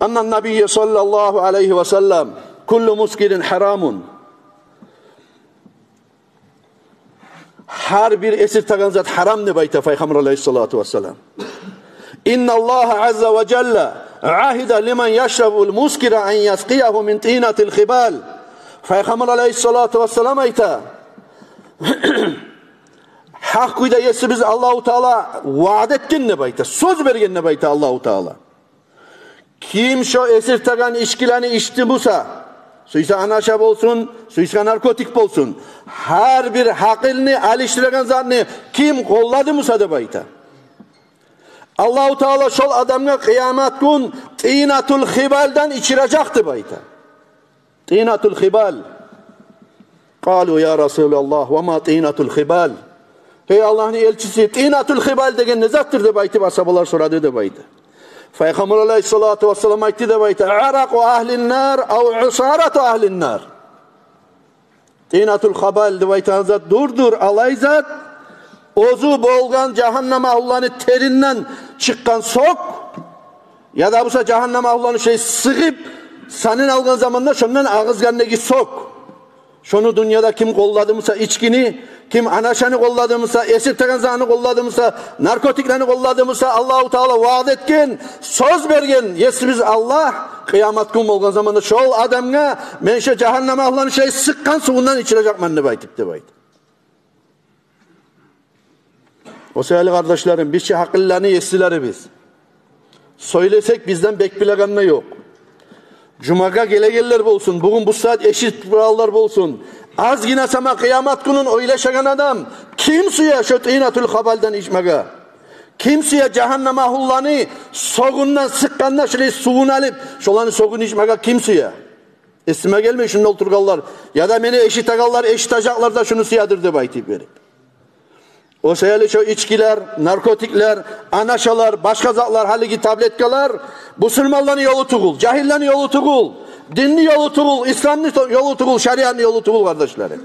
Annen Nebiyye sallallahu aleyhi ve sellem kullu muskirin haramun. Her bir esirtagan zat haram ne bayta Peygamber aleyhissalatu vesselam. İnna Allah azze ve celle ahida limen yeşrabul muskira en yasqiyahu min tinatil khibal. Peygamber aleyhissalatu vesselam ayta. Hak kuyda yesi biz Allahu Teala vaat etkin ne bayta, söz bergen ne bayta Allahu Teala. Kim şu esirtagan içkilerini içti busa, suysa anaşab olsun, suysa narkotik olsun, her bir hakilini alıştıran zatını kim kolladı musa de bayta. Allahu Teala şol adamga kıyamet gün tinatul khibaldan içirecekti bayta. Tinatul khibal. Kalu ya Resulallah ve ma tinatul khibal. Hey Allah'ın elçisi, tinatul khibal degen ne zattır de bayti, asabalar soradı de bayta. Peygamber aleyhissalatu vesselam aytti de bayta. Araku ahlin nar av usaratu ahlin nar. Tinatul khibal de bayta zat dur alay zat. Ozu bolgan cehennem ahullarını terinden çıkan sok. Ya da bu cehennem ahullarını sıkıp senin algın zamanında şundan ağızlarındaki sok. Şunu dünyada kim kolladımsa içkini, kim anaşanı kolladımsa, esirtagan zanı kolladımsa, narkotiklerini kolladımsa Allahu Teala vaat etken, söz bergen. Yesimiz Allah kıyamet gün olgan zamanda şol adamga men şu cehennem ahullarını sıkkan suğundan içirecek manını baytıp de bayt. O sevgili kardeşlerim, biz hakillerini yestileri biz. Söylesek bizden bekbileganına yok. Cuma'ga gelegeller bolsun, bugün bu saat eşit kurallar bolsun. Az yine sama kıyamet günün oylaşagan adam, kimseye şu tinatul khabaldan içmege, kimseye cehennem ahullarını soğundan sıkkanlar şöyle suğun alıp, şolanı soğun içmege kimseye. Esime gelmeyin şunun oturgallar, ya da beni eşit agallar, eşit acaklar da şunu siyadır de baytip verip. O şeyle şu içkiler, narkotikler, anaşalar, başka zatlar, haligi tabletkalar, Müslümanların yolu tuğul, cahillerin yolu tuğul, dinli yolu tuğul, İslam'ın yolu tuğul, şeriatın yolu tuğul kardeşlerim.